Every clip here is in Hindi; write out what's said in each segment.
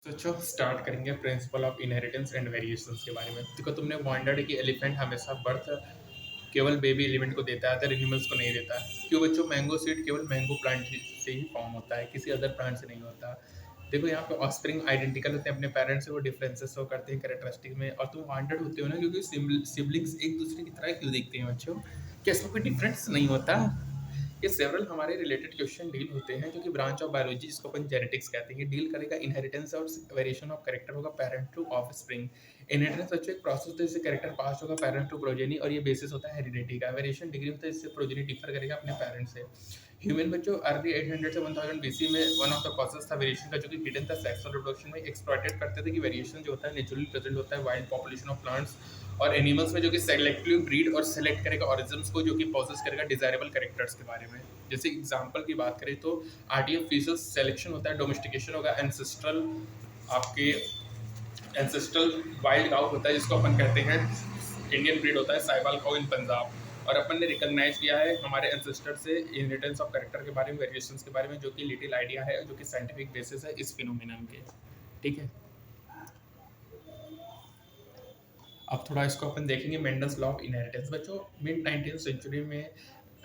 तो चलो स्टार्ट करेंगे principle of inheritance and variations के बारे में। देखो तुमने वॉन्डर्ड कि एलिफेंट हमेशा बर्थ केवल बेबी एलिमेंट को देता है, अदर एनिमल्स को नहीं देता है। क्यों बच्चों? मैंगो सीड केवल मैंगो प्लांट से ही फॉर्म होता है, किसी अदर प्लांट से नहीं होता। देखो यहाँ पे ऑस्प्रिंग आइडेंटिकल होते हैं अपने पेरेंट्स से, वो डिफरेंसेस शो करते हैं कैरेक्टरिस्टिक में। और तुम वॉन्डर्ड होते हो ना, क्योंकि सिबलिंग्स एक दूसरे की तरह क्यों दिखते हैं बच्चों? क्या इसमें कोई डिफरेंस नहीं होता? ये सेवरल हमारे रिलेटेड क्वेश्चन डील होते हैं, जो कि ब्रांच ऑफ बायोलॉजी जिसको अपन जेनेटिक्स कहते हैं, डील करेगा इनहेरिटेंस और वेरिएशन ऑफ कैरेक्टर होगा पेरेंट टू ऑफस्प्रिंग। इनहेरिटेंस बच्चों एक प्रोसेस होता है जिससे कैरेक्टर पास होगा पेरेंट टू प्रोजेनी, और ये बेसिस होता है हेरिडिटी का। वेरिएशन डिग्री होता है जिससे प्रोजेनी डिफर करेगा अपने पेरेंट से। ह्यूमन बच्चों अर्ली 800 से 1000 बीसी में वन ऑफ द कॉजेस था वेरिएशन का, जो कि हिडन था सेक्सुअल रिप्रोडक्शन में। एक्सप्लॉइटेड करते थे कि वेरिएशन जो होता है नेचुरली प्रेजेंट होता है वाइल्ड पॉपुलेशन ऑफ प्लांट्स और एनिमल्स में, जो कि सेलेक्टिव ब्रीड और सेलेक्ट करेगा ऑरिजम्स को, जो कि पॉसेस करेगा डिजायरेबल कैरेक्टर्स के बारे में। जैसे एग्जांपल की बात करें तो आरटीएफ फीचर्स सिलेक्शन होता है, डोमेस्टिकेशन होगा, एंसेस्ट्रल आपके एंसेस्ट्रल वाइल्ड काउ होता है जिसको अपन कहते हैं इंडियन ब्रीड होता है साइवाल काउ इन पंजाब। और अपन ने रिकॉग्नाइज किया है हमारे एंसेस्टर से इनहेरिटेंस ऑफ कैरेक्टर के बारे में, वेरिएशंस के बारे में, जो कि लिटिल आइडिया है, जो कि साइंटिफिक बेसिस है इस फिनोमिनन के। ठीक है, अब थोड़ा इसको अपन देखेंगे मेंडल्स लॉ ऑफ इनहेरिटेंस। बच्चों मिड 19th सेंचुरी में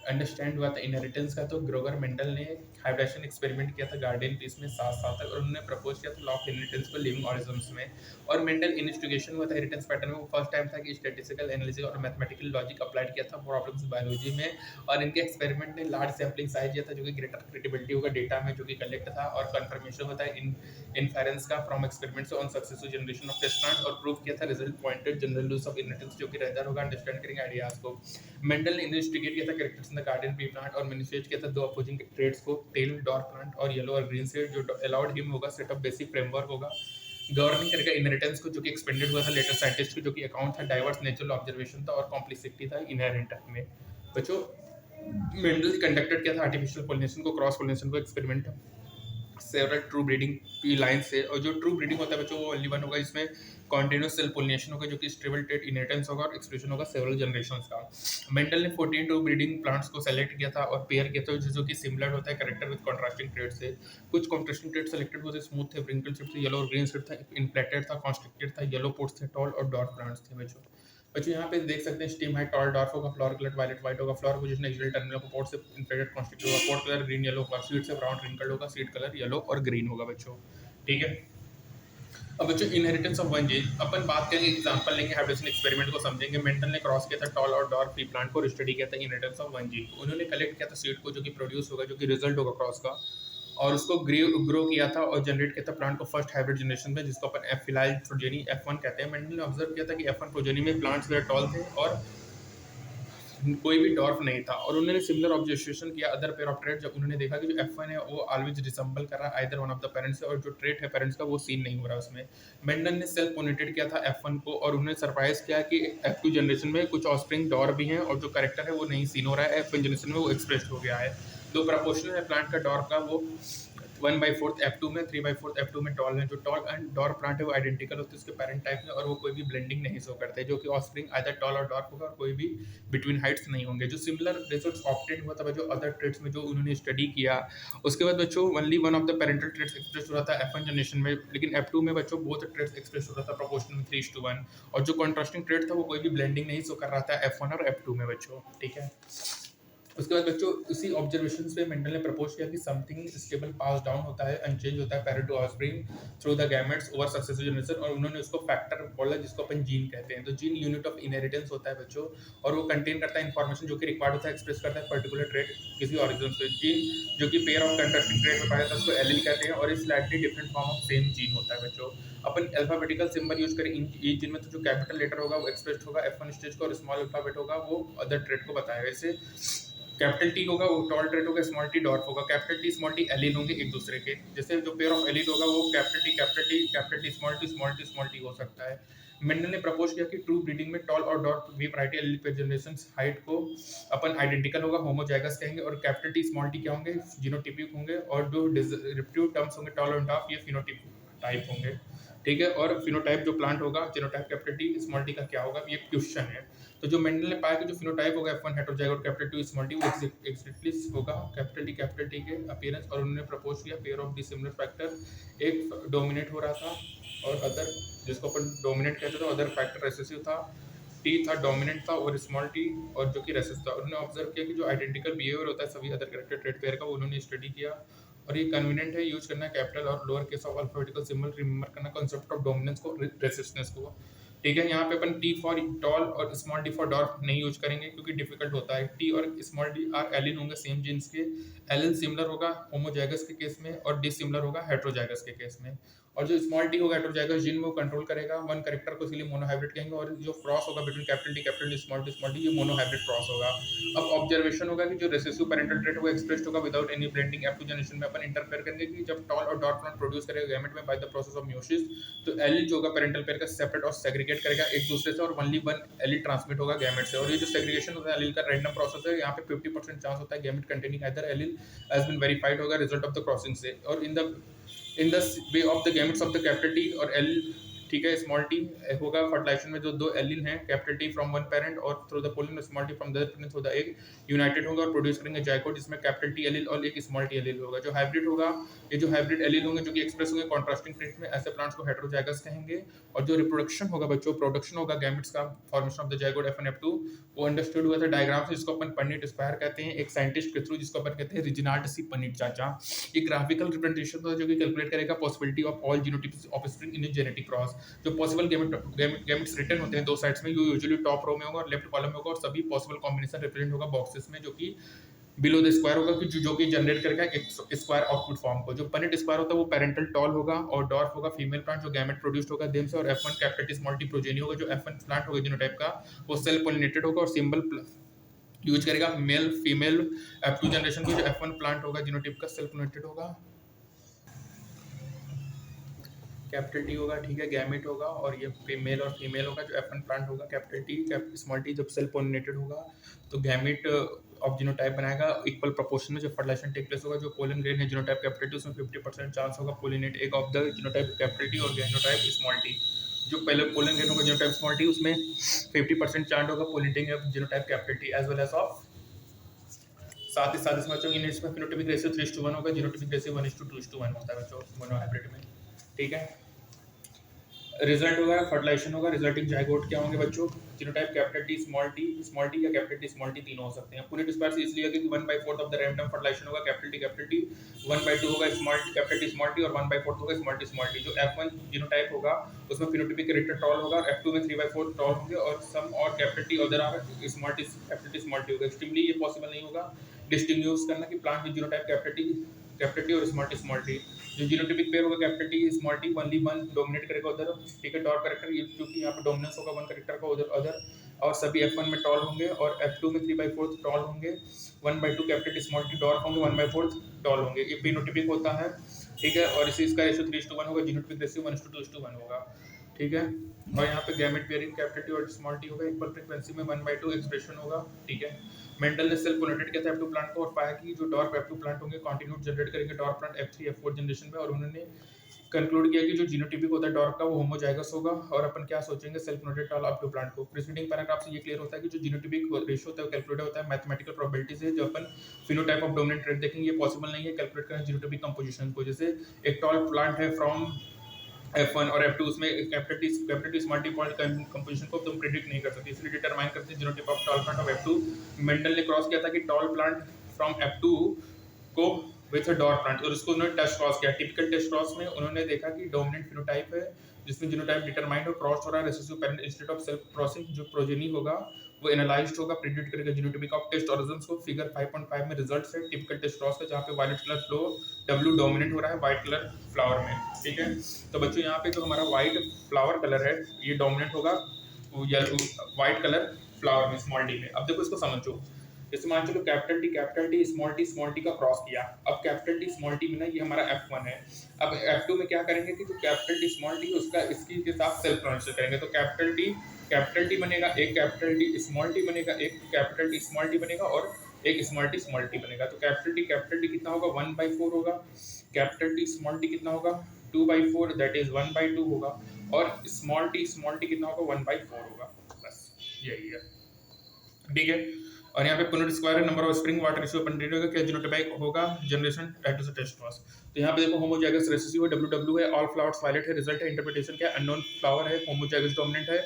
अंडरस्टैंड हुआ था इनहेरिटेंस का, तो ग्रोगर मेंडल ने हाइब्रिडेशन एक्सपेरिमेंट किया था गार्डन पीस में 7 साल तक, और उन्होंने प्रपोज किया था लॉ ऑफ इनहेरिटेंस को लिविंग ऑर्गेनिजम्स में। और मेंडल इन्वेस्टिगेशन हुआ था इनहेरिटेंस पैटर्न में, वो फर्स्ट टाइम था कि स्टैटिस्टिकल एनालिसिस और मैथमेटिकल लॉजिक अप्लाइड किया था प्रॉब्लम्स बायोलॉजी में। और इनके एक्सपेरिमेंट ने लार्ज सैम्पलिंग साइज दिया था, जो कि ग्रेटर क्रेडिबिलिटी होगा डेटा में जो कि कलेक्ट था, और कंफर्मेशन होता है इनफेरेंस का from experiments on successful generation of test plant, और प्रूव किया था result pointed general rules of inheritance, जो कि रेदर होगा अंडरस्टैंड करेंगे आइडियाज को। मेंडल ने इन्वेस्टिगेट किया था characters in the garden pea plant, और मैनिफेस्ट किया था दो अपोजिंग ट्रेड्स को, टेल डॉर प्लांट और येलो और ग्रीन सीड, जो अलाउड हिम होगा सेट ऑफ बेसिक फ्रेमवर्क होगा गवर्निंग करेगा इनहेरिटेंस को, जो कि एक्सपेंडेड हुआ था लेटर साइंटिस्ट को, जो कि अकाउंट था डाइवर्स नेचुरल ऑब्जर्वेशन था और कॉम्प्लेक्सिटी था इनहेरेंट में। बच्चों मेंडल कंडक्टेड किया था आर्टिफिशियल पोलिनेशन को, क्रॉस पोलिनेशन को एक्सपेरिमेंट सेवरल ट्रू ब्रीडिंग की लाइन से। और जो ट्रू ब्रीडिंग होता है बच्चों वो ओनली वन होगा जिसमें कॉन्टिन्यूस सेल पोलिनेशन होगा, जो कि स्टेबल ट्रेड इनहेरिटेंस होगा और एक्सप्रेशन होगा सेवरल जनरेशंस का। मेंडल ने 14 ट्रू ब्रीडिंग प्लांट्स को सेलेक्ट किया था और पेयर किया था, जो कि सिमिलर होता है कैरेक्टर विद कॉन्ट्रास्टिंग ट्रेड से। कुछ कॉन्ट्रास्टिंग ट्रेड सेलेक्टेड हुए थे, स्मूथ थे, व्रिंकल शिफ्ट थे, येलो और ग्रीन शिफ्ट था, इनप्लेटेड था, कॉन्स्ट्रिक्टेड था, येलो पोर्ट्स थे, टॉल और डॉट प्लांट्स थे बच्चों। बच्चों यहाँ पे देख सकते हैं स्टीम हाइट टॉल डॉर्फ होगा, फ्लोर कलर वायलेट वाइट होगा, फ्लोर पोजीशन एक्सियल टर्मिनल होगा, पोर्ट से इन्फ्लेटेड कॉन्स्टिट्यूट होगा, पोर्ट कलर ग्रीन येलो होगा, सीड से ब्राउन रिंकल्ड होगा, सीड कलर येलो और ग्रीन होगा बच्चों। ठीक है, अब बच्चों इनहेरिटेंस ऑफ वन जीन अपन बात करेंगे, एग्जांपल लेंगे, हाइब्रिडेशन एक्सपेरिमेंट को समझेंगे। मेंडल ने क्रॉस किया था टॉल और डॉर्फ पी प्लांट को, स्टडी किया था इनहेरिटेंस ऑफ वन जीन को। उन्होंने कलेक्ट किया था सीड को, जो कि प्रोड्यूस होगा, जो कि रिजल्ट होगा क्रॉस का, और उसको ग्रो किया था और जनरेट किया था प्लांट को फर्स्ट हाइब्रिड जनरेशन में, जिसको अपन एफ फिलाइल प्रोजेनी F1 कहते हैं। मेंडल ने ऑब्जर्व किया था कि F1 प्रोजेनी में प्लांट्स वेयर टॉल थे और कोई भी डॉर्फ नहीं था। और उन्होंने सिमिलर ऑब्जर्वेशन किया अदर पेयर ऑफ ट्रेड, जब उन्होंने देखा कि जो F1 है वो ऑलवेज रिसेंबल कर रहा है either one of the parents से, और जो ट्रेट है पेरेंट्स का वो सीन नहीं हो रहा उसमें। मेंडल ने सेल्फ पोनेटेड किया था F1 को, और उन्होंने सरप्राइज किया कि F2 जनरेशन में कुछ ऑस्प्रिंग डॉर भी हैं, और जो करेक्टर है वो नहीं सीन हो रहा है, F1 जनरेशन में वो एक्सप्रेस हो गया है। दो प्रपोर्शनल है प्लांट का डॉर का, वो 1/4 F2 में, 3/4 F2 में टॉल है। जो टॉल एंड डॉर प्लांट है वो आइडेंटिकल होते हैं उसके पेरेंट टाइप में, और वो कोई भी ब्लेंडिंग नहीं शो करते, जो कि ऑस्प्रिंग आइदर टॉल और डॉर्फ होगा, और कोई भी बिटवीन हाइट्स नहीं होंगे। जो सिमिलर रिजल्ट्स ऑब्टेन हुआ था जो अदर ट्रेड्स में जो उन्होंने स्टडी किया, उसके बाद बच्चों only one of the parental traits express हो रहा था F1 जनरेशन में, लेकिन F2 में बच्चों बोथ ट्रेड्स एक्सप्रेस हो रहा था प्रोपोर्शनल 3:1, और जो कॉन्ट्रास्टिंग ट्रेड था वो कोई भी ब्लेंडिंग नहीं शो कर रहा था F1 और F2 में बच्चों। ठीक है, उसके बाद बच्चों उसी ऑब्जर्वेशन पे मेंडल ने प्रपोज किया कि समथिंग स्टेबल पास डाउन होता है, अनचेंज होता है parent to offspring through the gametes over successive generation, और उन्होंने उसको फैक्टर बोला जिसको अपन जीन कहते हैं। तो जीन यूनिट ऑफ इनहेरिटेंस होता है बच्चों, और वो कंटेन करता है इन्फॉर्मेशन जो कि रिक्वायर्ड होता है, एक्सप्रेस करता है पर्टिकुलर ट्रेट किसी ऑर्गेनिज्म पे। जीन जो कि पेयर ऑफ कंट्रास्टिंग ट्रेट में पाया जाता है उसको एलील कहते हैं, और इस slightly different form of same gene होता है बच्चों। अपन अल्फाबेटिकल सिंबल यूज करें ईच जीन में, तो जो कैपिटल लेटर होगा वो एक्सप्रेस्ड होगा F1 स्टेज को, और स्मॉल अल्फाबेट होगा वो अदर ट्रेट को बताएगा। जैसे कैपिटल टी होगा वो टॉल ट्रेट होगा, स्मॉल टी डॉर्फ होगा, capital T small T allele होंगे एक दूसरे के। जैसे जो पेयर ऑफ एलील होगा वो capital T capital T capital T small T small T small T हो सकता है। मेंडल ने प्रपोज किया कि ट्रू ब्रीडिंग में टॉल और डॉर्फ भी variety allele pair generation height को अपन आइडेंटिकल होगा, होमोजाइगस कहेंगे, और कैपिटल टी स्मॉल टी क्या होंगे, जीनोटिपिक होंगे, और जो रिप्यूट टर्म्स होंगे टॉल और डॉर्फ ये फिनोटिपिक टाइप होंगे, ठीक है। और फिनोटाइप जो प्लांट होगा, genotype capital T small T का क्या होगा, ये क्वेश्चन है। तो जो मेंडल ने पाया कि जो फिनोटाइप होगा F1 heterozygote capital T small T, वो एग्जैक्टली होगा कैपिटल टी के अपीयरेंस। और उन्होंने प्रपोज किया पेयर ऑफ डिसिमिलर फैक्टर, एक डोमिनेट हो रहा था और अदर, जिसको अपन डोमिनेट कहते थे, अदर फैक्टर रेसेसिव था, टी था डोमिनेंट था और स्मॉल टी और जो कि रेसेसिव था। उन्होंने ऑब्जर्व किया कि जो आइडेंटिकल बिहेवियर होता है सभी अदर कैरेक्टर ट्रेड पेयर का, उन्होंने स्टडी किया। और ये कन्वीनियंट है यूज करना कैपिटल और lower case of alphabetical symbol, remember करना कॉन्सेप्ट ऑफ डोमिनेंस को, रेसिस्टेंस को, ठीक है। यहाँ पे अपन टी फॉर टॉल और स्मॉल डी फॉर डॉर्फ नहीं यूज करेंगे क्योंकि डिफिकल्ट होता है। टी और स्मॉल डी आर एलिन होंगे सेम जीन्स के, एलिन सिमिलर होगा होमोजाइगस के केस में और डिसिमिलर होगा हेटेरोजाइगस के केस में। और जो स्मॉल टी होगा हेटेरोजाइगस जीन में वो कंट्रोल करेगा वन कैरेक्टर को, इसलिए मोनोहाइब्रिड कहेंगे। और जो क्रॉस होगा between capital T small T ये मोनोहाइब्रिड क्रॉस होगा। अब ऑब्जर्वेशन होगा कि जो रेसेसिव पेरेंटल ट्रेट वो एक्सप्रेस्ड होगा without any blending. F2 generation में अपन इंटरफेयर करेंगे कि जब टॉल और डॉट प्लांट प्रोड्यूस करेगा गैमेट में by the process of meiosis, तो एलिल जो होगा पेरेंटल पेयर का सेपरेट और सेग्रीगेट करेगा एक दूसरे से, और ओनली वन एलिल ट्रांसमिट होगा गैमेट से। और ये जो सेग्रीगेशन होता है एलिल का रैंडम प्रोसेस है, यहाँ पे 50% चांस होता है gamete containing either allele has been verified होगा रिजल्ट ऑफ द क्रॉसिंग से। और in the way of the gametes of the capital T और एल, ठीक है, स्मॉल टी होगा फर्टिलाइजेशन में जो दो एलिल हैं capital T from one parent और through the pollen small T from the other parent through the egg united होगा और प्रोड्यूस करेंगे जाइगोट, जिसमें कैपिटल टी एलिल और एक स्मॉल टी एलिल होगा। जो हाइब्रिड होगा, ये जो हाइब्रिड एलिल होंगे जो कि एक्सप्रेस होंगे कॉन्ट्रास्टिंग ट्रेट में, ऐसे प्लांट्स को हेटेरोजाइगस कहेंगे। और जो रिप्रोडक्शन होगा बच्चों, प्रोडक्शन होगा गैमेट्स का, formation of the zygote F1 F2, वो अंडरस्टूड हुआ था डायग्राम से, जिसको अपन पन्नीट स्क्वायर कहते हैं एक साइंटिस्ट के थ्रू, जिसको अपन कहते हैं रिजिनाल्ड सी पन्नीट चाचा। ये ग्राफिकल रिप्रेजेंटेशन था जो कि कैलकुलेट करेगा possibility of all genotypes of spring in genetic cross. जो पॉसिबल गैमेट्स रिटर्न होते हैं दो साइड्स में, ये यूजुअली टॉप रो में होगा और लेफ्ट कॉलम में होगा, और सभी पॉसिबल कॉम्बिनेशन रिप्रेजेंट होगा बॉक्सेस में, जो कि बिलो द स्क्वायर होगा कि जो कि जनरेट करेगा एक स्क्वायर आउटपुट फॉर्म को। जो पनेट स्क्वायर होता है वो पेरेंटल टॉल होगा और डॉर्फ होगा फीमेल प्लांट जो गैमेट प्रोड्यूस्ड होगा देम से। और F1 capital T small T progeny होगा। जो F1 प्लांट होगा जीनोटाइप का वो सेल पोलिनेटेड होगा और सिंबल यूज करेगा मेल फीमेल। F2 जनरेशन को जो F1 प्लांट होगा जीनोटाइप का सेल पोलिनेटेड होगा, कैपिटल टी होगा, ठीक है, गैमेट होगा। और ये मेल और फीमेल होगा। जो F1 प्लांट होगा कैपिटल टी स्मॉल टी जब सेल पोलिनेटेड होगा तो गैमेट ऑफ जीनोटाइप बनाएगा इक्वल प्रोपोर्शन में। जो फर्टिलाइजेशन टेक प्लेस होगा, जो पोलन ग्रेन है जीनोटाइप कैपिटल टी उसमें 50% चांस होगा पोलिनेट एक of the genotype capital T और जीनोटाइप स्मॉल टी। जो पहले पोलन ग्रेन होगा जीनोटाइप स्मॉल टी उसमें 50% चांस होगा pollinating of genotype capital T as well as of. साथ ही साथ इसमें बच्चों यूनिट्स में फिनोटाइपिक रेशियो 3:1 होगा, जीनोटाइपिक रेशियो 1:2:1 होता है बच्चों मोनोहाइब्रिड में, ठीक है। रिजल्ट होगा फर्टिलाइजेशन होगा, रिजल्टिंग जाइगोट क्या होंगे बच्चों, genotype capital T small T या कैपिटल टी स्मॉल टी तीनों हो सकते हैं। पूरे स्क्वायर से इसलिए कि 1/4 ऑफ द रैंडम फर्टिलाइजेशन होगा कैपिटल टी 1/2 होगा कैपिटल टी स्मॉल टी और 1/4 होगा स्मॉल टी। जो F1 जीनोटाइप होगा उसमें फिनोटाइपिक कैरेक्टर टॉल होगा और F2 में 3/4 टॉल होंगे और सम और capital T other are small T capital T small T होगा। एक्सट्रीमली ये पॉसिबल नहीं होगा डिस्टिंग्विश करना कि plant with genotype capital T और स्मॉल टी। जो जीनोटाइपिक पेयर होगा capital T small T only one dominate करेगा उधर, ठीक है, डॉट कैरेक्टर ये क्योंकि यहाँ पे डोमिनेंस होगा वन कैरेक्टर का उधर अदर। और सभी F1 में टॉल होंगे और F2 में 3/4 टॉल होंगे, 1/2 capital T small T dot होंगे, 1/4 टॉल होंगे। ये फिनोटाइपिक होता है, ठीक है। और इसी इसका रेशियो 3:1 होगा, जीनोटाइपिक रेशियो 1:2:1 होगा, ठीक है। और यहाँ पे गैमेट पेयरिंग कैपिटल टी और स्मॉल टी होगा, इक्वल फ्रीक्वेंसी में 1/2 एक्सप्रेशन होगा, ठीक है। मेंडल ने सेल पोलिनेटेड किया था F2 प्लांट को और पाया कि जो डॉर्फ F2 प्लांट होंगे कंटिन्यूट जनरेट करेंगे dwarf plant F3 F4 generation में। और उन्होंने कंक्लूड किया कि जो जीनोटाइपिक होता है डॉर्फ का वो होमोजाइगस होगा। और अपन क्या सोचेंगे self pollinated tall F2 plant को। प्रीसीडिंग पैराग्राफ से ये क्लियर होता है कि जो जीनोटाइपिक रेशियो होता है वो कैलकुलेट होता है मैथमेटिकल प्रोबेबिलिटी से। जो अपन फिनोटाइप ऑफ डोमिनेंट ट्रेट देखेंगे ये पॉसिबल नहीं है कैलकुलेट करना जीनोटाइपिक कंपोजिशन को। जैसे एक टॉल प्लांट है फ्रॉम F1 और F2 उसमें capital T small T point composition को तुम प्रेडिक्ट नहीं कर सकते, इसलिए डिटरमाइन करते हैं genotype of tall plant of F2। Mendel ने क्रॉस किया था कि टॉल प्लांट फ्रॉम F2 को विथ डॉट प्लांट और उसको उन्होंने टेस्ट क्रॉस किया। टिपिकल टेस्ट क्रॉस में उन्होंने देखा कि डोमिनेंट फिनोटाइप है जिसमें जीनोटाइप डिटरमाइंड और क्रॉस हो रहा है recessive parent instead of self crossing. जो प्रोजेनी होगा वो एनालाइज्ड होगा, प्रेडिक्ट करेगा जीनोटाइपिक ऑफ टेस्ट ऑरिजिन्स को। फिगर 5.5 में रिजल्ट्स है टिपिकल टेस्ट क्रॉस का, जहाँ पे violet colour flower W dominate हो रहा है व्हाइट कलर फ्लावर में, ठीक है। तो बच्चों यहाँ पे जो हमारा व्हाइट फ्लावर कलर है ये डोमिनेट होगा व्हाइट कलर फ्लावर में स्मॉल टी में। अब देखो इसको समझो, जैसे मान चलो कैपिटल टी स्मॉल टी का क्रॉस किया। अब कैपिटल टी स्मॉल टी में ना ये हमारा F1 है। अब F2 में क्या करेंगे कि जो कैपिटल टी स्मॉल टी उसका इसकी के साथ सेल्फ प्रोनाउंसिएशन करेंगे। तो कैपिटल टी बनेगा, एक कैपिटल टी स्मॉल टी बनेगा, एक कैपिटल टी स्मॉल टी बनेगा और एक स्मॉल टी बनेगा। तो कैपिटल टी कितना होगा 1/4 होगा, कैपिटल टी स्मॉल टी कितना होगा 2/4 दैट इज 1/2 होगा, और स्मॉल टी कितना होगा 1/4 होगा, बस यही है, ठीक है। और यहाँ पे पुनः square number offspring water ratio अपन होगा, क्या जीनोटाइप होगा जनरेशन एट टेस्ट लॉस। तो यहाँ पे देखो होमोजाइगस रेसेसिव है, डब्ल्यू है, ऑल फ्लावर्स वायलेट है, रिजल्ट है, इंटरप्रिटेशन क्या है, अननोन फ्लावर है, होमोजाइगस डोमिनेंट है,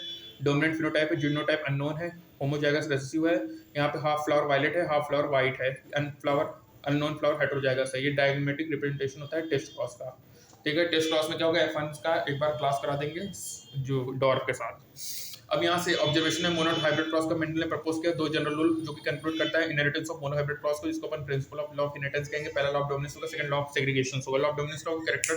डोमिनेंट फिनोटाइप है, जीनोटाइप अननोन है, होमोजाइगस रेसेसिव है, यहाँ पे हाफ फ्लावर वायलेट है, हाफ फ्लावर वाइट है, अननोन फ्लावर हेटेरोजाइगस है। ये डायग्मेटिक रिप्रेजेंटेशन होता है टेस्ट लॉस का, ठीक है। टेस्ट लॉस में क्या होगा, F1 का एक बार क्लास करा देंगे जो डॉर्फ के साथ। अब यहाँ से ऑब्जर्वेशन है मोनो हाइब्रिड क्रॉस का मेंडल ने प्रपोज किया, दो जनरल रूल जो कि कंक्लूड करता है inheritance of mono hybrid cross को, जिसको अपन principle of law of inheritance कहेंगे। पहला लॉ ऑफ डोमिनेंस होगा, सेकंड लॉ ऑफ सेग्रीगेशन होगा। लॉ ऑफ डोमिनेंस का कैरेक्टर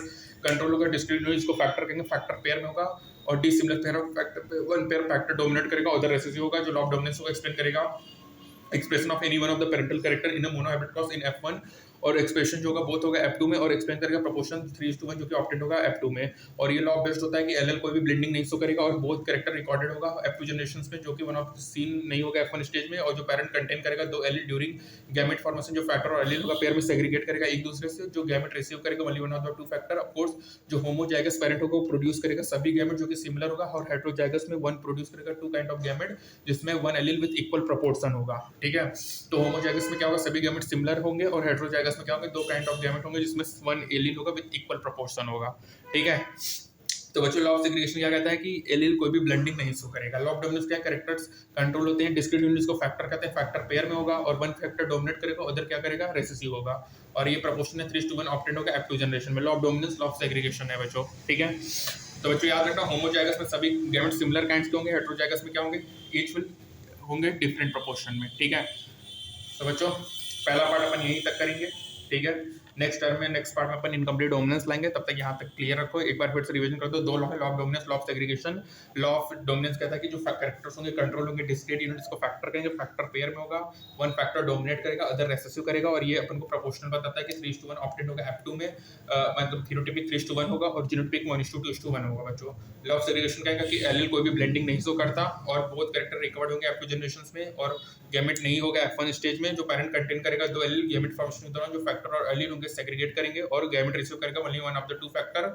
कंट्रोल होगा, डिस्क्रीट यूनिट इसको फैक्टर कहेंगे, फैक्टर पेयर में होगा, और डिसिमिलर पेयर ऑफ फैक्टर पे वन पेयर फैक्टर डोमिनेट करेगा, उधर रेसेसिव होगा। जो लॉ ऑफ डोमिनेंस होगा एक्सप्लेन करेगा expression of any one of the parental character in a mono hybrid cross in F1, और एक्सप्रेशन जो होगा बोथ होगा F2 में, और एक्सप्लेन करेगा प्रोपोर्शन 3:1 जो कि ऑप्टेंड होगा F2 में। और ये लॉ बेस्ड होता है कि LL कोई भी ब्लेंडिंग नहीं शो करेगा, और बोथ कैरेक्टर रिकॉर्डेड होगा F2 जनरेशंस में, जो कि वन ऑफ सीन नहीं होगा F1 स्टेज में, और जो पेरेंट कंटेन करेगा दो एलील ड्यूरिंग गैमेट फॉर्मेशन, जो फैक्टर और एलील होगा पेयर में सेग्रीगेट करेगा एक दूसरे से, जो गैमेट रिसीव करेगा only one of the two factor. Of course जो होमोजाइगस पेरेंट होगा वो प्रोड्यूस करेगा सभी गैमेट जो कि सिमिलर होगा, और हेटेरोजाइगस में वन प्रोड्यूस करेगा टू काइंड ऑफ गैमेट जिसमें one allele with equal proportion होगा, ठीक है। तो होमोजाइगस में क्या होगा, सभी गैमेट सिमिलर होंगे, और हेटेरोजाइगस में क्या होंगे, दो काइंड ऑफ गैमेट होंगे जिसमें वन एलील होगा विद इक्वल प्रोपोर्शन होगा, ठीक है। तो बच्चों लॉ ऑफ सेग्रीगेशन क्या कहता है कि एलील कोई भी ब्लेंडिंग नहीं शो करेगा। लॉ ऑफ डोमिनेंस क्या, कैरेक्टर्स कंट्रोल होते हैं, डिस्क्रीट यूनिट्स को फैक्टर कहते हैं, फैक्टर पेयर में होगा, और वन फैक्टर डोमिनेट करेगा, उधर क्या करेगा रेसेसिव होगा, और ये प्रोपोर्शन है 3:1 ऑप्टेंड होगा F2 जनरेशन में। Law of dominance law of segregation है बच्चों, ठीक है। तो बच्चों याद रखना होमोजाइगस में सभी गैमेट सिमिलर काइंड्स के होंगे, हेटेरोजाइगस में क्या होंगे, ईच विल होंगे डिफरेंट प्रोपोर्शन में, ठीक है। तो बच्चों पहला पार्ट अपन यहीं तक करेंगे, ठीक है। नेक्स्ट टर्म में नेक्स्ट पार्ट में अपन इनकम्प्लीट डोमिनेंस लाएंगे, तब तक यहाँ तक क्लियर रखो, एक बार फिर से रिवीजन कर दो। दो लॉ है, law of dominance, law of segregation. Law of dominance कहता है कि जो कैरेक्टर्स होंगे कंट्रोल होंगे, डिस्क्रीट यूनिट्स को फैक्टर कहेंगे, फैक्टर पेयर में होगा, वन फैक्टर डोमिनेट करेगा, अदर रेसेसिव करेगा, और ये अपन को प्रोपोर्शनल बताता है कि 3:1 ऑप्टेंड होगा F2 में, मतलब फिनोटाइपिक 3:1 होगा, और जीनोटाइपिक 1:2:1 होगा बच्चों। लॉ ऑफ सेग्रीगेशन कहेगा कि एलील कोई भी ब्लेंडिंग नहीं शो करता, और बोथ कैरेक्टर रिकवर्ड होंगे F2 जनरेशंस में, और गैमेट नहीं होगा F1 स्टेज में, जो पेरेंट कंटेन करेगा दो एलील गैमेट फॉर्मेशन के दौरान जो फैक्टर और एलील होंगे सेग्रीगेट करेंगे, और गैमेट रिसीव करेगा only one of the two factor.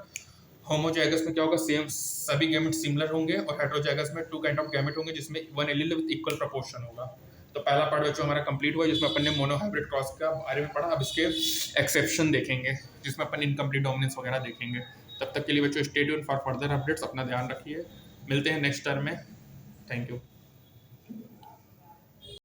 Homozygous में क्या होगा, सेम सभी गैमेट सिमिलर होंगे, और हेटेरोजाइगस में टू काइंड ऑफ गैमेट होंगे जिसमें one allele with equal proportion होगा। तो पहला पार्ट बच्चों हमारा कंप्लीट हुआ, जिसमें अपन ने मोनो हाइब्रिड क्रॉस का बारे में पढ़ा। अब इसके एक्सेप्शन देखेंगे जिसमें अपन इनकम्प्लीट डोमिनेंस वगैरह देखेंगे। तब तक के लिए बच्चों stay tuned for further updates, अपना ध्यान रखिए, मिलते हैं नेक्स्ट टर्म में, थैंक यू।